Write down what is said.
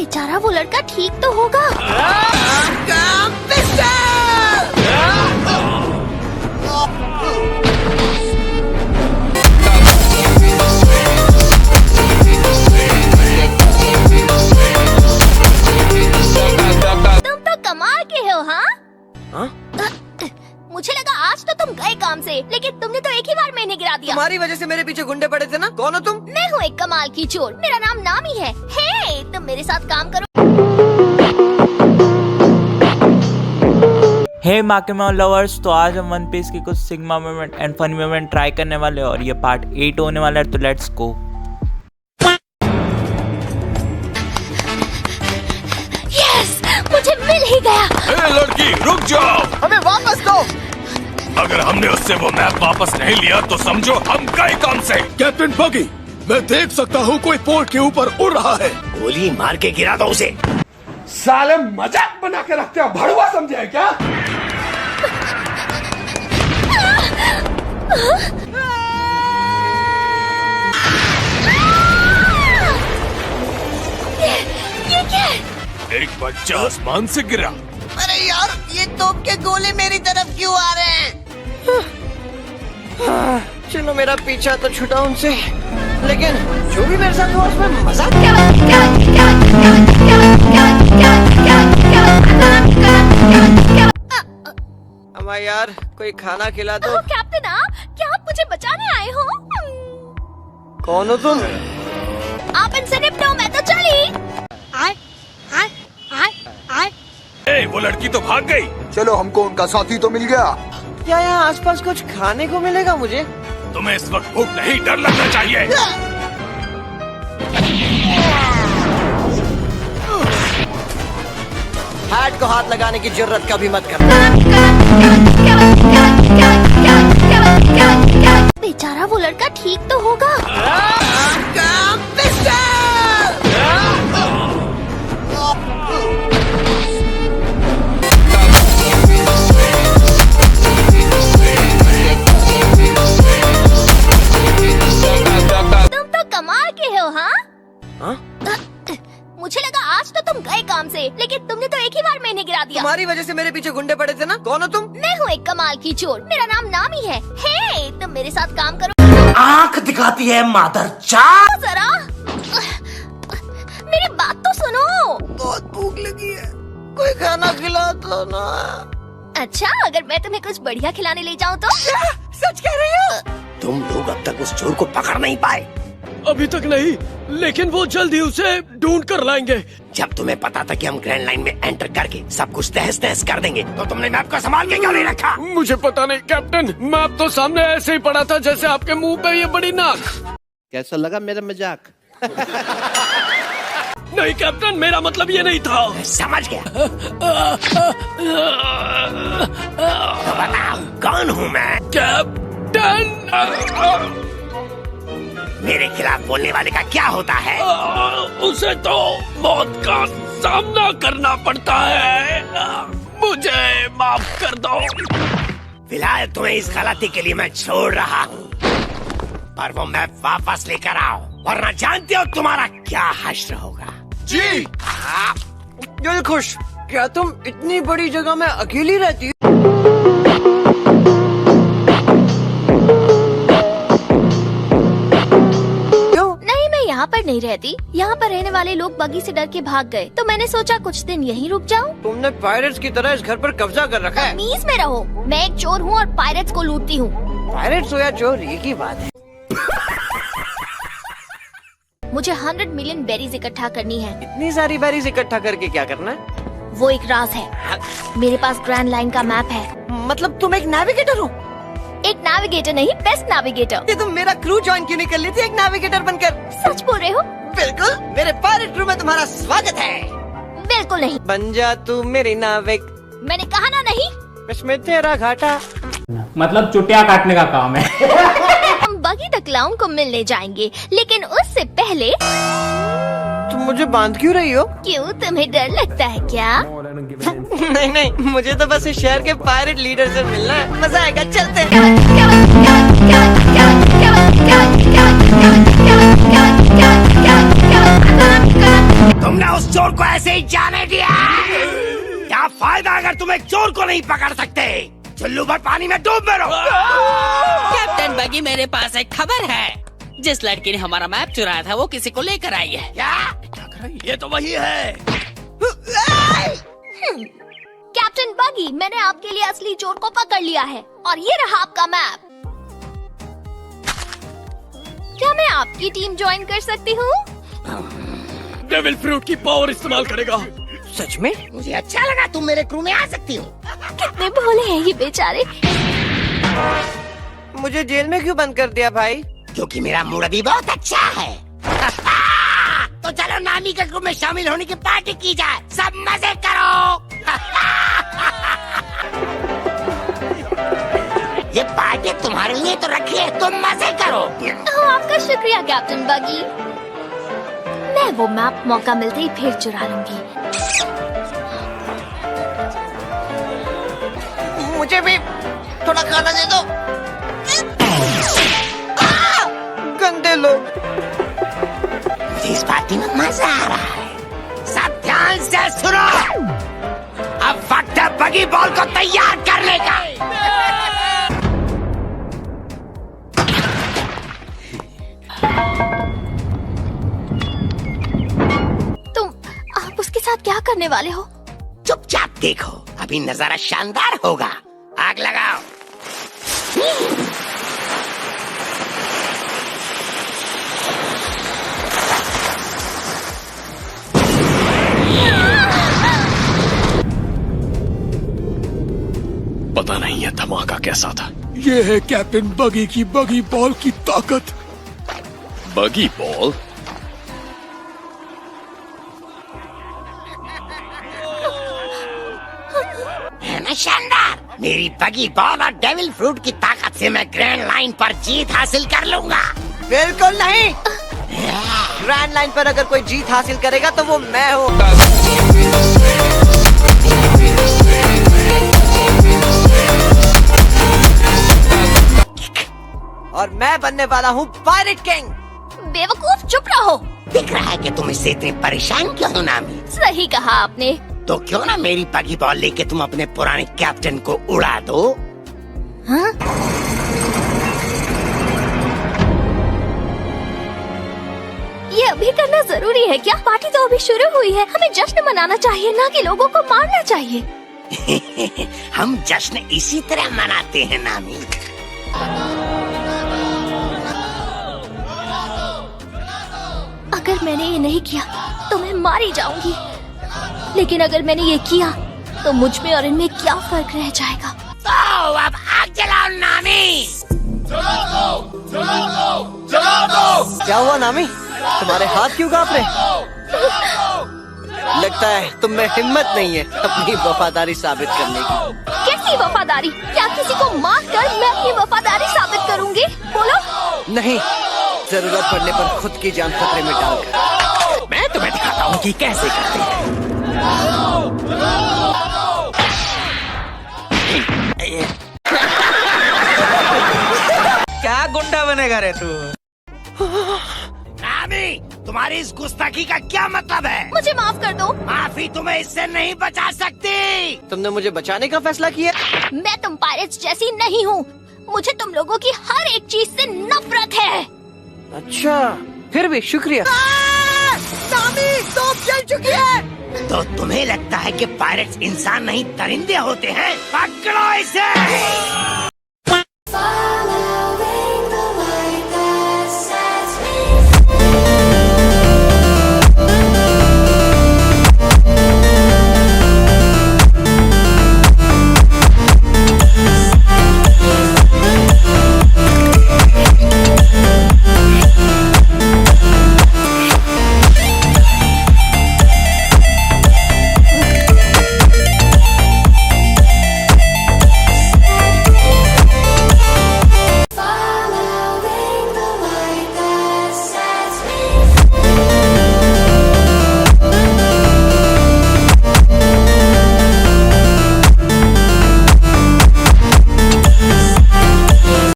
बेचारा वो लड़का ठीक तो होगा। तुम तो कमाल के हो। हाँ? मुझे लगा आज तो तुम गए काम से, लेकिन तुमने तो एक ही बार में इन्हें गिरा दिया। तुम्हारी वजह से मेरे पीछे गुंडे पड़े थे ना। कौन हो तुम? मैं हूँ एक कमाल की चोर, मेरा नाम नामी है। हे, तुम मेरे साथ काम करो। हे माकेमो लवर्स, तो आज हम वन पीस की कुछ sigma moment and funny moment try करने वाले हैं और ये पार्ट 8 होने वाला है, तो लेट्स गो। यस, मुझे मिल ही गया। ए लड़की, रुक जाओ। हमें वापस दो। अगर हमने उससे वो मैप वापस नहीं लिया तो समझो हम गए काम से। कैप्टन बगी, मैं देख सकता हूँ कोई पोर्ट के ऊपर उड़ रहा है। गोली मार के गिरा दो उसे। साले मजाक बना के रखते हो, भड़वा समझे है क्या? ये क्या? एक बच्चा आसमान से गिरा। अरे यार, ये तोप के गोले मेरी तरफ क्यों आ रहे हैं? चलो मेरा पीछा तो छुटा उनसे, लेकिन जो भी मेरे साथ हुआ उसमें मजाक अम्मा यार, कोई खाना खिला दो। कैप्टन, क्या आप मुझे बचाने आए हो? कौन हो तुम? आप इनसे निपटो, मैं तो चली। ए, वो लड़की तो भाग गई। चलो, हमको उनका साथी तो मिल गया। क्या यहाँ आसपास कुछ खाने को मिलेगा मुझे? तुम्हें इस वक्त भूख नहीं, डर लगना चाहिए। हैट को हाथ लगाने की जरूरत कभी मत करना। बेचारा वो लड़का ठीक तो होगा। तुम तो कमाल के हो। हाँ? मुझे लगा आज तो तुम गए काम से, लेकिन तुमने तो एक ही बार में इन्हें गिरा दिया। तुम्हारी वजह से मेरे पीछे गुंडे पड़े थे ना। कौन हो तुम? मैं हूँ एक कमाल की चोर, मेरा नाम नामी है। हे, तुम मेरे साथ काम करो। आंख दिखाती है मादर चाट। जरा मेरी बात तो सुनो। बहुत भूख लगी है, कोई खाना खिला दो ना। अच्छा, अगर मैं तुम्हें कुछ बढ़िया खिलाने ले जाऊँ तो? सच कह रही हो? तुम लोग अब तक उस चोर को पकड़ नहीं पाए। अभी तक नहीं, लेकिन वो जल्द ही उसे ढूंढ कर लाएंगे। जब तुम्हें पता था कि हम ग्रैंड लाइन में एंटर करके सब कुछ तहस तहस कर देंगे, तो तुमने मैप को संभाल के क्यों नहीं रखा? मुझे पता नहीं कैप्टन, मैप तो सामने ऐसे ही पड़ा था जैसे आपके मुंह पे ये बड़ी नाक। कैसा लगा मेरा मजाक? नहीं कैप्टन, मेरा मतलब ये नहीं था। समझ गया। तो बताओ कौन हूँ मैं? कैप्टन, मेरे खिलाफ बोलने वाले का क्या होता है? उसे तो मौत का सामना करना पड़ता है। मुझे माफ कर दो। फिलहाल तुम्हें इस गलती के लिए मैं छोड़ रहा हूँ, पर वो मैप वापस लेकर आओ, वरना जानते हो तुम्हारा क्या हश्र होगा। जी। दिल खुश। क्या तुम इतनी बड़ी जगह में अकेली रहती हो? नहीं, मैं यहाँ पर नहीं रहती। यहाँ पर रहने वाले लोग बगी से डर के भाग गए, तो मैंने सोचा कुछ दिन यहीं रुक जाऊँ। तुमने पायरेट्स की तरह इस घर पर कब्जा कर रखा है। तमीज में रहो, मैं एक चोर हूँ और पायरेट्स को लूटती हूँ। पायरेट्स हो या चोर, एक ही बात है। मुझे 100 मिलियन बेरीज इकट्ठा करनी है। इतनी सारी बेरीज इकट्ठा करके क्या करना है? वो एक राज है। मेरे पास ग्रैंड लाइन का मैप है। मतलब तुम एक नेविगेटर हो? एक नेविगेटर नहीं, बेस्ट नेविगेटर। ये तुम मेरा क्रू ज्वाइन क्यों नहीं कर लेती एक नेविगेटर बनकर? सच बोल रहे हो? बिल्कुल, मेरे पायरेट क्रू में तुम्हारा स्वागत है। बिल्कुल नहीं। बन जा तू मेरी नाविक। मैंने कहा ना नहीं। इसमें तेरा घाटा। मतलब चुटिया काटने का काम है। हम बगी द क्लाउन को मिलने जाएंगे, लेकिन उससे पहले तुम मुझे बांध क्यों रही हो? क्यों, तुम्हें डर लगता है क्या? नहीं नहीं, मुझे तो बस इस शहर के पायरेट लीडर से मिलना है। मजा आएगा, चलते हैं। तुमने उस चोर को ऐसे ही जाने दिया? क्या फायदा अगर तुम एक चोर को नहीं पकड़ सकते? चुल्लू भर पानी में डूब में रहो। कैप्टन बगी, मेरे पास एक खबर है। जिस लड़की ने हमारा मैप चुराया था वो किसी को लेकर आई है। क्या? ये तो वही है। कैप्टन बगी, मैंने आपके लिए असली चोर को पकड़ लिया है और ये रहा आपका मैप। क्या मैं आपकी टीम ज्वाइन कर सकती हूँ? डेविल फ्रूट की पावर इस्तेमाल करेगा। सच में? मुझे अच्छा लगा, तुम मेरे क्रू में आ सकती हो। कितने भोले हैं ये बेचारे। मुझे जेल में क्यों बंद कर दिया भाई? क्योंकि मेरा मूड अभी बहुत अच्छा है। तो चलो नामी के ग्रुप में शामिल होने की पार्टी की जाए, सब मजे करो। ये पार्टी तुम्हारे लिए तो रखी है, तुम मजे करो। आपका शुक्रिया कैप्टन बगी। मैं वो मैप मौका मिलते ही फिर चुरा लूंगी। मुझे भी थोड़ा खाना दे दो। गंदे लोग। मुझे इस पार्टी में मजा आ रहा है। सब ध्यान से सुनो। अब वक्त है बगी बॉल को तैयार करने का। आप उसके साथ क्या करने वाले हो? चुपचाप देखो, अभी नजारा शानदार होगा। आग लगाओ। पता नहीं है धमाका कैसा था। ये है कैप्टन बगी की बगी बॉल की ताकत। बगी बॉल? है ना शानदार? मेरी बगी बॉल और डेविल फ्रूट की ताकत से मैं ग्रैंड लाइन पर जीत हासिल कर लूंगा। बिल्कुल नहीं। ग्रैंड लाइन पर अगर कोई जीत हासिल करेगा तो वो मैं हूँ। और मैं बनने वाला हूँ पायरेट किंग। बेवकूफ, चुप रहो। दिख रहा है कि तुम इससे इतने परेशान क्यों हो नामी? सही कहा आपने। तो क्यों ना मेरी बगी बॉल लेके तुम अपने पुराने कैप्टन को उड़ा दो? हाँ? ये अभी करना जरूरी है क्या? पार्टी तो अभी शुरू हुई है, हमें जश्न मनाना चाहिए, ना कि लोगों को मारना चाहिए। हम जश्न इसी तरह मनाते हैं नामी। अगर मैंने ये नहीं किया तो मैं मारी जाऊंगी, लेकिन अगर मैंने ये किया तो मुझ में और इनमें क्या फर्क रह जाएगा? तो अब आग जलाओ नामी। क्या हुआ नामी? तुम्हारे हाथ क्यों कांप रहे? लगता है तुम में हिम्मत नहीं है अपनी वफादारी साबित करने की। कैसी वफादारी? क्या किसी को मार कर मैं अपनी वफादारी साबित करूंगी? बोलो। नहीं, जरूरत पड़ने पर खुद की जान खतरे में डालकर। मैं तुम्हें दिखाता हूँ कि कैसे करते हैं। क्या गुंडा बनेगा रे तू? नामी, तुम्हारी इस गुस्ताखी का क्या मतलब है? मुझे माफ कर दो। माफी तुम्हें इससे नहीं बचा सकती। तुमने मुझे बचाने का फैसला किया? मैं तुम पायरेट्स जैसी नहीं हूँ। मुझे तुम लोगों की हर एक चीज से नफरत है। अच्छा, फिर भी शुक्रिया। नामी, तोप चल चुकी है। तो तुम्हें लगता है कि पायरेट्स इंसान नहीं परिंदे होते हैं? पकड़ो इसे।